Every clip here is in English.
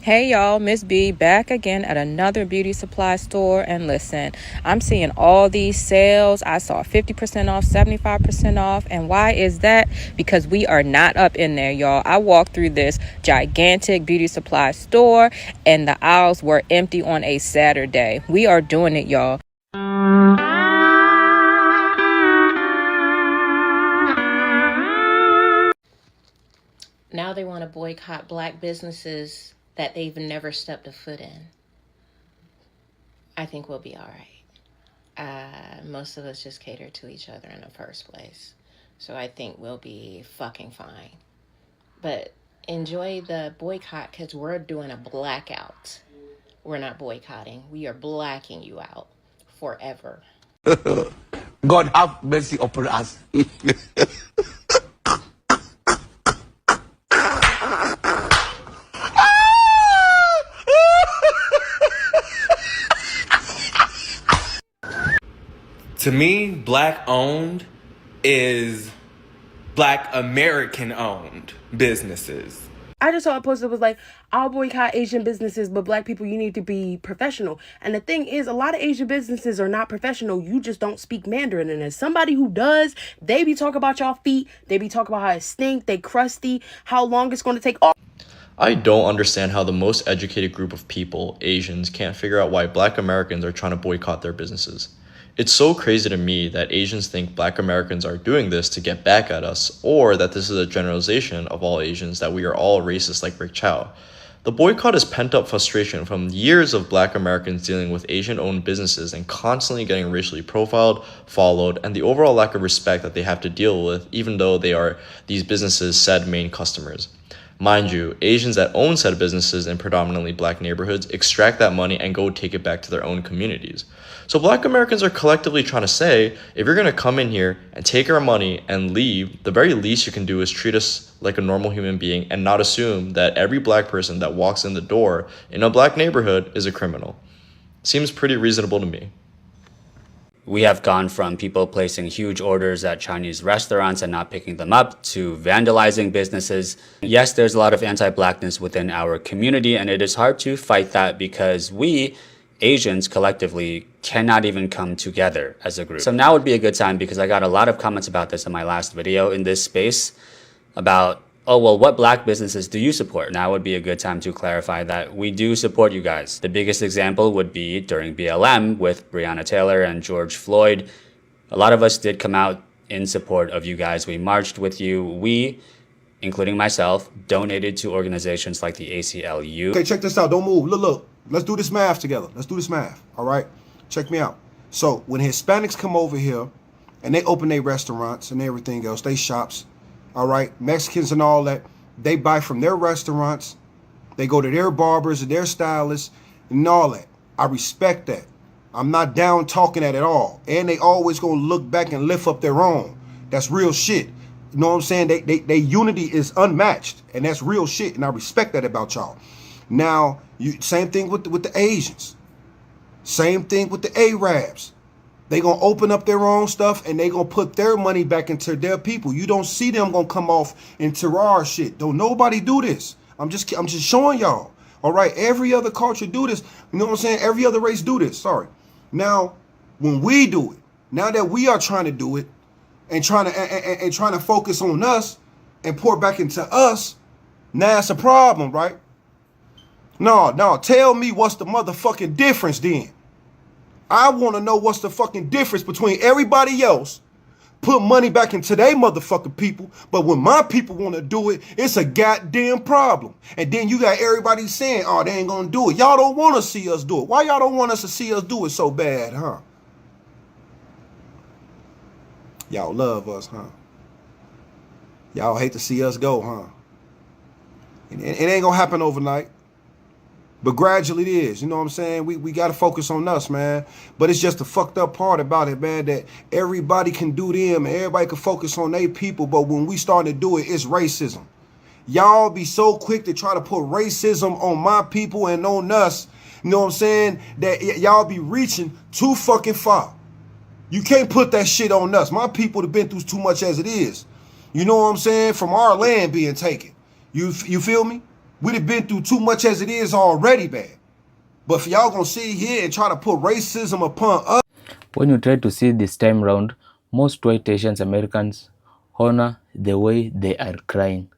Hey y'all, Miss B back again at another beauty supply store. And listen, I'm seeing all these sales. I saw 50% off, 75% off. And why is that? Because we are not up in there, y'all. I walked through this gigantic beauty supply store and the aisles were empty on a Saturday. We are doing it, y'all. Now they want to boycott black businesses that they've never stepped a foot in. I think we'll be all right. Most of us just cater to each other in the first place. So I think we'll be fucking fine. But enjoy the boycott because we're doing a blackout. We're not boycotting. We are blacking you out forever. God have mercy upon us. To me, black owned is black American owned businesses. I just saw a post that was like, I'll boycott Asian businesses, but black people, you need to be professional. And the thing is, a lot of Asian businesses are not professional. You just don't speak Mandarin. And as somebody who does, they be talking about y'all feet. They be talking about how it stink, they crusty, how long it's going to take. I don't understand how the most educated group of people, Asians, can't figure out why black Americans are trying to boycott their businesses. It's so crazy to me that Asians think black Americans are doing this to get back at us, or that this is a generalization of all Asians, that we are all racist like Rick Chow. The boycott is pent-up frustration from years of black Americans dealing with Asian-owned businesses and constantly getting racially profiled, followed, and the overall lack of respect that they have to deal with, even though they are these businesses' said main customers. Mind you, Asians that own said businesses in predominantly black neighborhoods extract that money and go take it back to their own communities. So black Americans are collectively trying to say, if you're going to come in here and take our money and leave, the very least you can do is treat us like a normal human being and not assume that every black person that walks in the door in a black neighborhood is a criminal. Seems pretty reasonable to me. We have gone from people placing huge orders at Chinese restaurants and not picking them up to vandalizing businesses. Yes, there's a lot of anti-blackness within our community, and it is hard to fight that because we, Asians collectively, cannot even come together as a group. So now would be a good time because I got a lot of comments about this in my last video in this space about, oh, well, what black businesses do you support? Now would be a good time to clarify that we do support you guys. The biggest example would be during BLM with Breonna Taylor and George Floyd. A lot of us did come out in support of you guys. We marched with you. We, including myself, donated to organizations like the ACLU. Okay, check this out. Don't move. Look. Let's do this math together. Let's do this math. All right? Check me out. So when Hispanics come over here and they open their restaurants and everything else, they shops, all right? Mexicans and all that, they buy from their restaurants. They go to their barbers and their stylists and all that. I respect that. I'm not down talking that at all. And they always gonna look back and lift up their own. That's real shit. You know what I'm saying? They unity is unmatched, and that's real shit, and I respect that about y'all. Now, same thing with the Asians. Same thing with the Arabs. They gonna open up their own stuff and they gonna put their money back into their people. You don't see them gonna come off into our shit. Don't nobody do this. I'm just showing y'all. All right, every other culture do this. You know what I'm saying? Every other race do this. Sorry. Now, when we do it, now that we are trying to do it and trying to focus on us and pour back into us, now it's a problem, right? No, tell me what's the motherfucking difference then. I want to know what's the fucking difference between everybody else put money back into their motherfucking people, but when my people want to do it, it's a goddamn problem. And then you got everybody saying, oh, they ain't gonna do it. Y'all don't want to see us do it. Why y'all don't want us to see us do it so bad, huh? Y'all love us, huh? Y'all hate to see us go, huh? It ain't gonna happen overnight. But gradually it is, you know what I'm saying? We got to focus on us, man. But it's just the fucked up part about it, man, that everybody can do them and everybody can focus on their people. But when we start to do it, it's racism. Y'all be so quick to try to put racism on my people and on us, you know what I'm saying, that y'all be reaching too fucking far. You can't put that shit on us. My people have been through too much as it is. You know what I'm saying? From our land being taken. You feel me? We'd have been through too much as it is already bad. But for y'all gonna sit here and try to put racism upon us. When you try to see this time round, most white Asians Americans honor the way they are crying,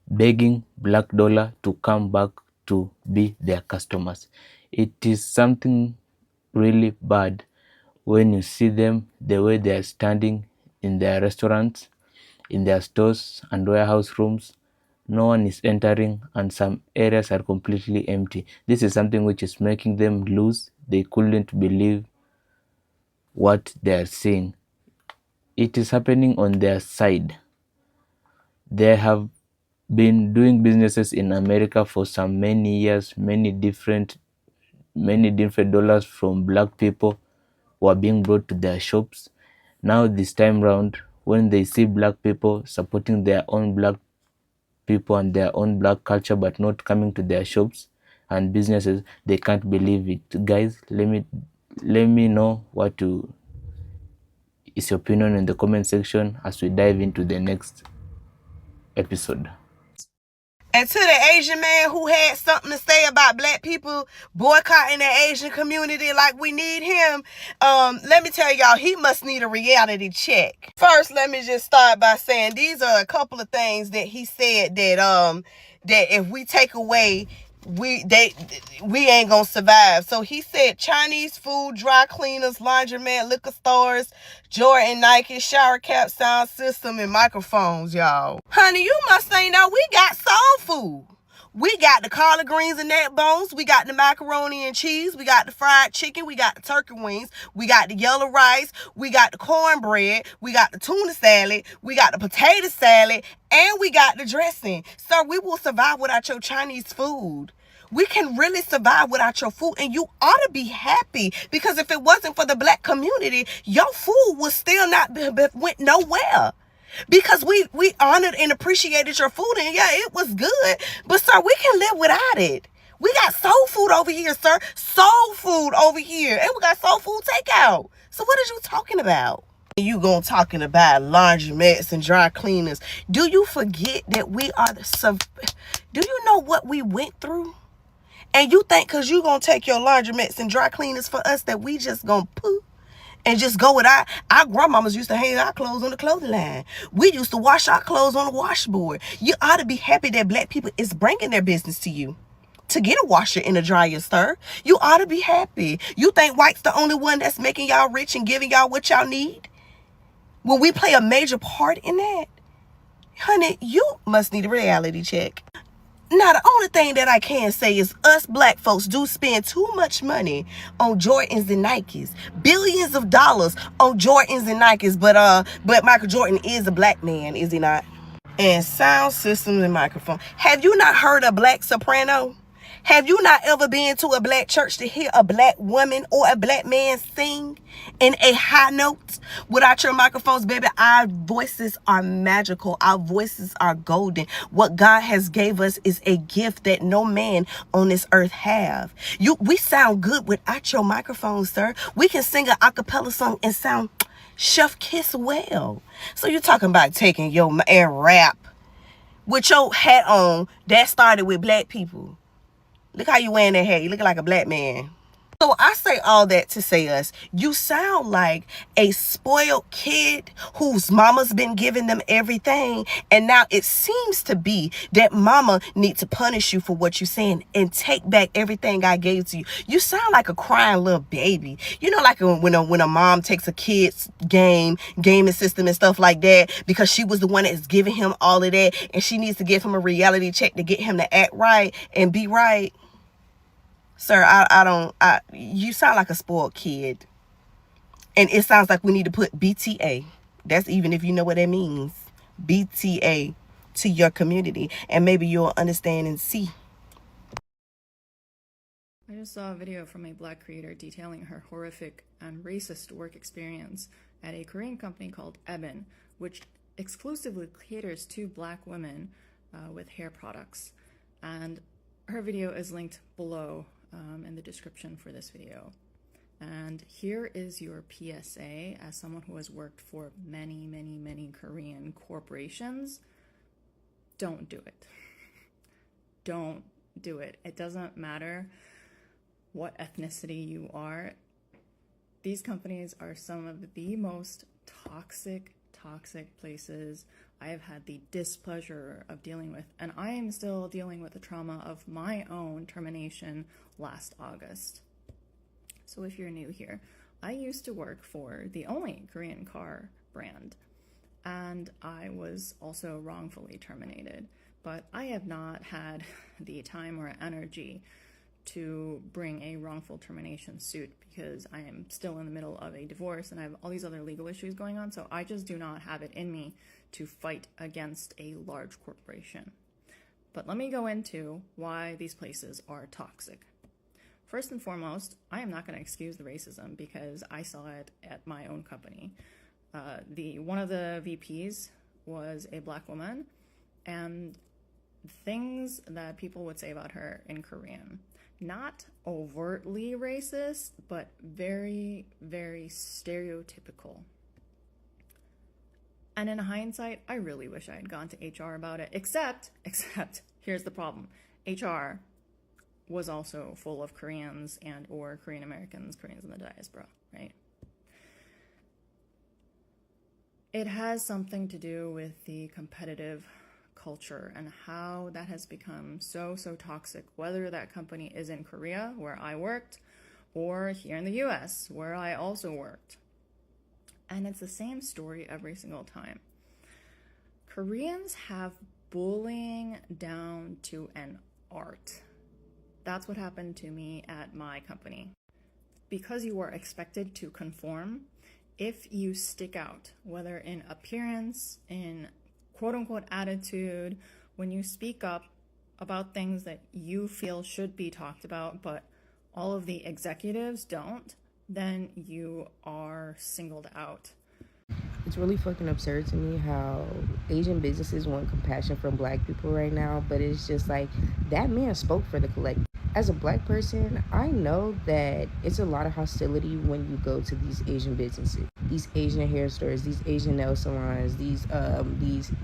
begging Black Dollar to come back to be their customers. It is something really bad when you see them the way they are standing in their restaurants, in their stores and warehouse rooms. No one is entering and some areas are completely empty. This is something which is making them lose. They couldn't believe what they are seeing. It is happening on their side. They have been doing businesses in America for some many years. Many different dollars from Black people were being brought to their shops. Now this time round, when they see Black people supporting their own Black people and their own Black culture but not coming to their shops and businesses, they can't believe it. Guys, let me know what is your opinion in the comment section as we dive into the next episode. And to the Asian man who had something to say about Black people boycotting the Asian community like we need him, let me tell y'all, he must need a reality check. First, let me just start by saying these are a couple of things that he said that if we take away, we ain't gonna survive. So he said Chinese food, dry cleaners, laundromat, liquor stores, Jordan, Nike, shower cap, sound system, and microphones, y'all. Honey, you must ain't know we got soul food. We got the collard greens and neck bones. We got the macaroni and cheese. We got the fried chicken. We got the turkey wings. We got the yellow rice. We got the cornbread. We got the tuna salad. We got the potato salad. And we got the dressing. Sir, we will survive without your Chinese food. We can really survive without your food, and you ought to be happy, because if it wasn't for the Black community, your food would still not went nowhere. Because we honored and appreciated your food, and yeah, it was good, but sir, we can live without it. We got soul food over here, sir. Soul food over here, and we got soul food takeout. So what are you talking about? You gonna talking about laundromats and dry cleaners? Do you forget that we are do you know what we went through? And you think because you going to take your laundromats and dry cleaners for us that we just going to poo and just go with our grandmamas used to hang our clothes on the clothing line. We used to wash our clothes on the washboard. You ought to be happy that Black people is bringing their business to you to get a washer and a dryer, sir. You ought to be happy. You think white's the only one that's making y'all rich and giving y'all what y'all need? Will we play a major part in that? Honey, you must need a reality check. Now, the only thing that I can say is us Black folks do spend too much money on Jordans and Nikes. Billions of dollars on Jordans and Nikes. But Michael Jordan is a Black man, is he not? And sound systems and microphone. Have you not heard a Black soprano? Have you not ever been to a Black church to hear a Black woman or a Black man sing in a high note without your microphones, baby? Our voices are magical. Our voices are golden. What God has gave us is a gift that no man on this earth have. We sound good without your microphones, sir. We can sing an a cappella song and sound chef kiss well. So you're talking about taking your and rap with your hat on that started with Black people. Look how you wearing that hat. You look like a Black man. So I say all that to say you sound like a spoiled kid whose mama's been giving them everything. And now it seems to be that mama needs to punish you for what you're saying and take back everything I gave to you. You sound like a crying little baby. You know, like when a mom takes a kid's gaming system and stuff like that because she was the one that's giving him all of that. And she needs to give him a reality check to get him to act right and be right. Sir, you sound like a spoiled kid. And it sounds like we need to put BTA. That's even if you know what that means. BTA to your community. And maybe you'll understand and see. I just saw a video from a Black creator detailing her horrific and racist work experience at a Korean company called Eben, which exclusively caters to Black women with hair products. And her video is linked below in the description for this video. And here is your PSA as someone who has worked for many, many, many Korean corporations. Don't do it. don't do it. It doesn't matter what ethnicity you are. These companies are some of the most toxic places I have had the displeasure of dealing with. And I am still dealing with the trauma of my own termination last August. So if you're new here, I used to work for the only Korean car brand, and I was also wrongfully terminated. But I have not had the time or energy to bring a wrongful termination suit because I am still in the middle of a divorce and I have all these other legal issues going on. So I just do not have it in me to fight against a large corporation. But let me go into why these places are toxic. First and foremost, I am not going to excuse the racism because I saw it at my own company. One of the VPs was a black woman, and things that people would say about her in Korean, not overtly racist, but very, very stereotypical. And in hindsight, I really wish I had gone to HR about it, except, here's the problem. HR was also full of Koreans and or Korean Americans, Koreans in the diaspora, right? It has something to do with the competitive culture and how that has become so toxic, whether that company is in Korea, where I worked, or here in the US, where I also worked. And it's the same story every single time. Koreans have bullying down to an art. That's what happened to me at my company. Because you are expected to conform, if you stick out, whether in appearance, in quote-unquote attitude, when you speak up about things that you feel should be talked about, but all of the executives don't, then you are singled out. It's really fucking absurd to me how Asian businesses want compassion from black people right now, but it's just like, that man spoke for the collective. As a black person, I know that it's a lot of hostility when you go to these Asian businesses, these Asian hair stores, these Asian nail salons, these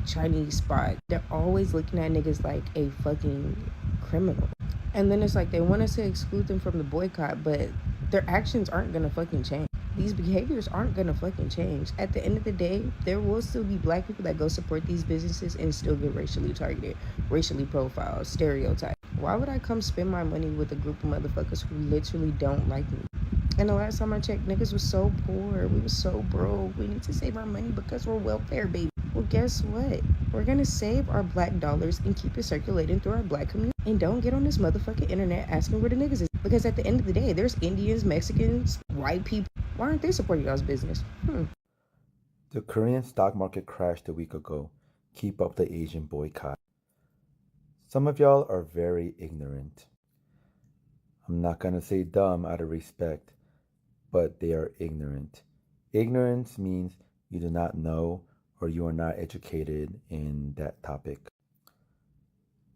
Chinese spots. They're always looking at niggas like a fucking criminal. And then it's like they want us to exclude them from the boycott, but their actions aren't gonna fucking change. These behaviors aren't gonna fucking change. At the end of the day, there will still be black people that go support these businesses and still get racially targeted, racially profiled, stereotyped. Why would I come spend my money with a group of motherfuckers who literally don't like me? And the last time I checked, niggas was so poor. We was so broke. We need to save our money because we're welfare, baby. Well, guess what? We're gonna save our black dollars and keep it circulating through our black community. And don't get on this motherfucking internet asking where the niggas is. Because at the end of the day, there's Indians, Mexicans, white people. Why aren't they supporting y'all's business? The Korean stock market crashed a week ago. Keep up the Asian boycott. Some of y'all are very ignorant. I'm not gonna say dumb out of respect, but they are ignorant. Ignorance means you do not know or you are not educated in that topic.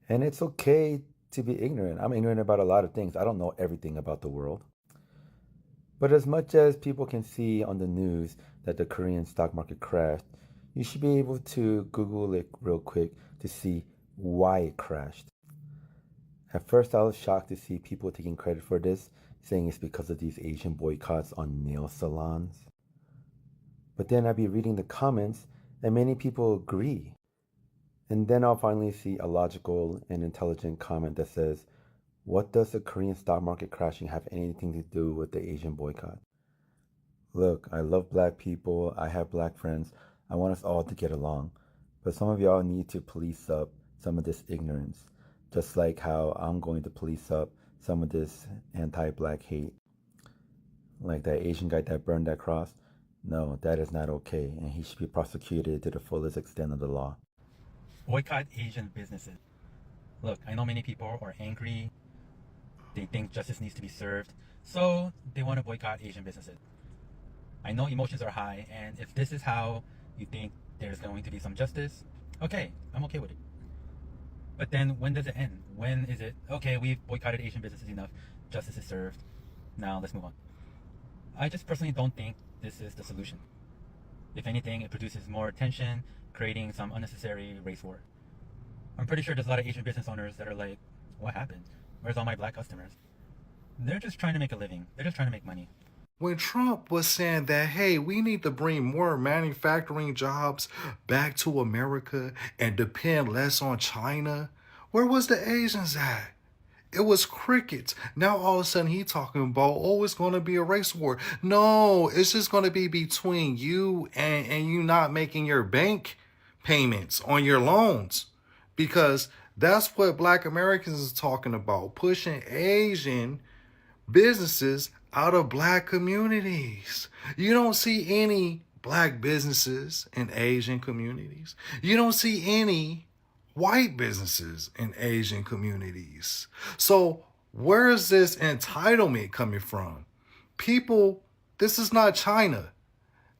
And it's okay to be ignorant. I'm ignorant about a lot of things. I don't know everything about the world. But as much as people can see on the news that the Korean stock market crashed, you should be able to Google it real quick to see why it crashed. At first, I was shocked to see people taking credit for this, saying it's because of these Asian boycotts on nail salons. But then I'd be reading the comments, and many people agree. And then I'll finally see a logical and intelligent comment that says, what does the Korean stock market crashing have anything to do with the Asian boycott? Look, I love black people. I have black friends. I want us all to get along. But some of y'all need to police up some of this ignorance, just like how I'm going to police up some of this anti-black hate. Like that Asian guy that burned that cross. No, that is not okay, and he should be prosecuted to the fullest extent of the law. Boycott Asian businesses. Look, I know many people are angry. They think justice needs to be served, so they want to boycott Asian businesses. I know emotions are high, and if this is how you think there's going to be some justice, okay, I'm okay with it. But then when does it end? When is it, okay, we've boycotted Asian businesses enough, justice is served, now let's move on. I just personally don't think this is the solution. If anything, it produces more tension, creating some unnecessary race war. I'm pretty sure there's a lot of Asian business owners that are like, What happened? Where's all my black customers? They're just trying to make a living. They're just trying to make money. When Trump was saying that, hey, we need to bring more manufacturing jobs back to America and depend less on China, where was the Asians at? It was crickets. Now all of a sudden he talking about, oh, it's going to be a race war. No, it's just going to be between you and you not making your bank payments on your loans. Because that's what Black Americans is talking about, pushing Asian businesses out of Black communities. You don't see any Black businesses in Asian communities. You don't see any white businesses in Asian communities. So where is this entitlement coming from? People, this is not China.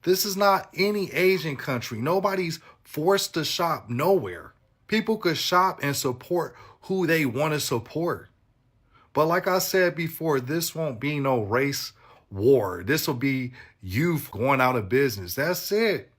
This is not any Asian country. Nobody's forced to shop nowhere. People could shop and support who they want to support. But like I said before, this won't be no race war. This will be youth going out of business. That's it.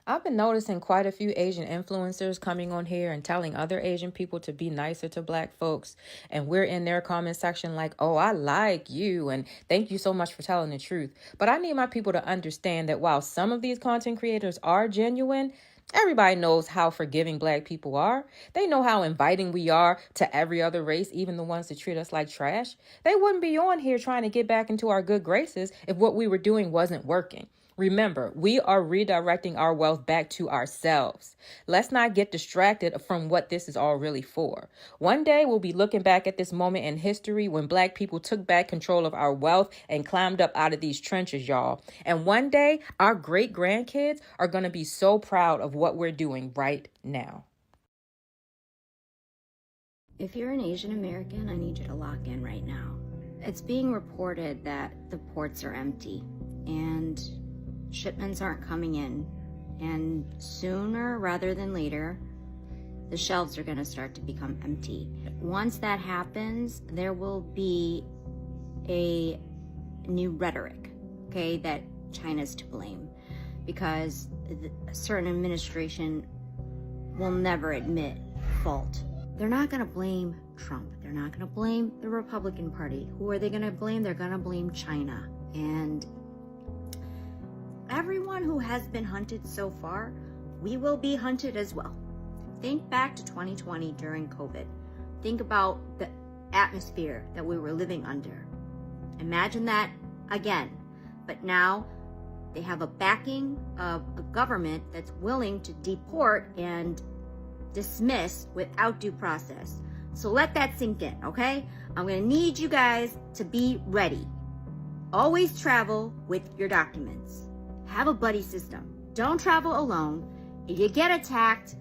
I've been noticing quite a few Asian influencers coming on here and telling other Asian people to be nicer to Black folks. And we're in their comment section like, oh, I like you and thank you so much for telling the truth. But I need my people to understand that while some of these content creators are genuine, everybody knows how forgiving Black people are. They know how inviting we are to every other race, even the ones that treat us like trash. They wouldn't be on here trying to get back into our good graces if what we were doing wasn't working. Remember, we are redirecting our wealth back to ourselves. Let's not get distracted from what this is all really for. One day we'll be looking back at this moment in history when Black people took back control of our wealth and climbed up out of these trenches, y'all. And one day our great grandkids are going to be so proud of what we're doing right now. If you're an Asian American, I need you to lock in right now. It's being reported that the ports are empty and shipments aren't coming in, and sooner rather than later the shelves are going to start to become empty. Once that happens, there will be a new rhetoric, okay, that China's to blame, because a certain administration will never admit fault. They're not going to blame Trump. They're not going to blame the Republican Party. Who are they going to blame? They're going to blame China. And everyone who has been hunted so far, we will be hunted as well. Think back to 2020 during COVID. Think about the atmosphere that we were living under. Imagine that again. But now they have a backing of a government that's willing to deport and dismiss without due process. So let that sink in, okay? I'm gonna need you guys to be ready. Always travel with your documents. Have a buddy system. Don't travel alone. If you get attacked,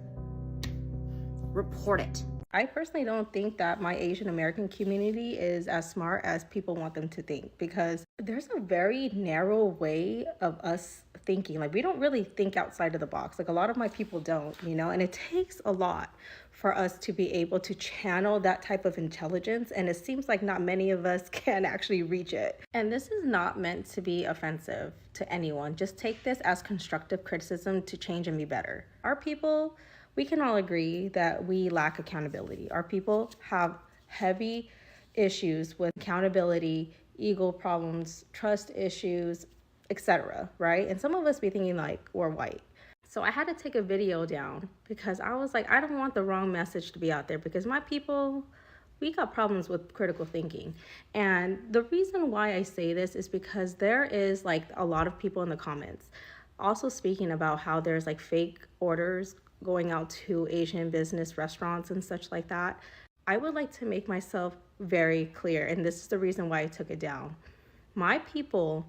report it. I personally don't think that my Asian American community is as smart as people want them to think, because there's a very narrow way of us thinking. Like, we don't really think outside of the box. Like, a lot of my people don't, and it takes a lot for us to be able to channel that type of intelligence, and it seems like not many of us can actually reach it. And this is not meant to be offensive to anyone. Just take this as constructive criticism to change and be better. Our people, we can all agree that we lack accountability. Our people have heavy issues with accountability, ego problems, trust issues, etc., right? And some of us be thinking like we're white. So I had to take a video down because I was like, I don't want the wrong message to be out there, because my people, we got problems with critical thinking. And the reason why I say this is because there is like a lot of people in the comments also speaking about how there's like fake orders going out to Asian business restaurants and such like that. I would like to make myself very clear, and this is the reason why I took it down. My people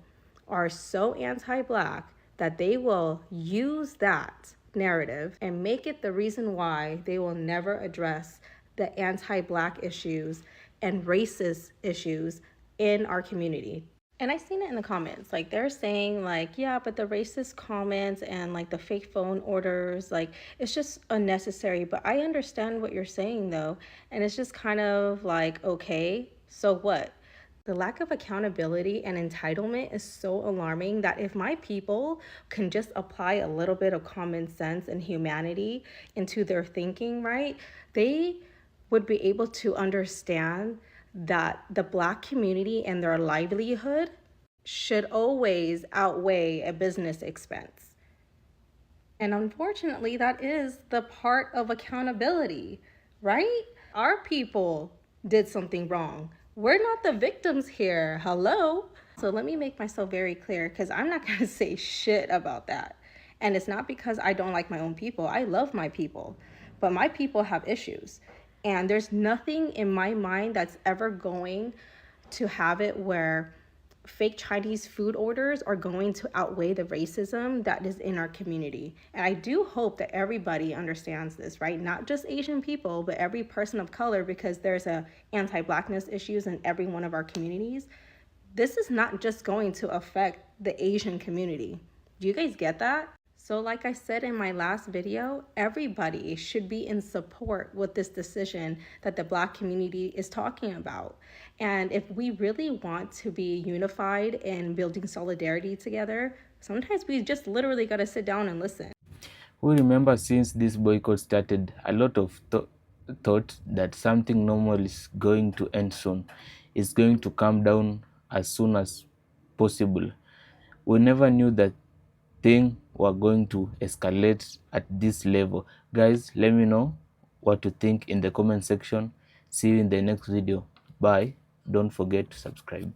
are so anti-Black that they will use that narrative and make it the reason why they will never address the anti-Black issues and racist issues in our community. And I seen it in the comments, like they're saying like, yeah, but the racist comments and like the fake phone orders, like it's just unnecessary. But I understand what you're saying though. And it's just kind of like, okay, so what? The lack of accountability and entitlement is so alarming that if my people can just apply a little bit of common sense and humanity into their thinking, right? They would be able to understand that the Black community and their livelihood should always outweigh a business expense. And unfortunately, that is the part of accountability, right? Our people did something wrong. We're not the victims here. Hello? So let me make myself very clear because I'm not going to say shit about that. And it's not because I don't like my own people. I love my people, but my people have issues. And there's nothing in my mind that's ever going to have it where fake Chinese food orders are going to outweigh the racism that is in our community. And I do hope that everybody understands this, right? Not just Asian people, but every person of color, because there's a anti-Blackness issues in every one of our communities. This is not just going to affect the Asian community. Do you guys get that? So like I said in my last video, everybody should be in support with this decision that the Black community is talking about. And if we really want to be unified in building solidarity together, sometimes we just literally got to sit down and listen. We remember since this boycott started, a lot of thought that something normal is going to end soon. It's going to come down as soon as possible. We never knew that things were going to escalate at this level. Guys, let me know what you think in the comment section. See you in the next video. Bye. Don't forget to subscribe.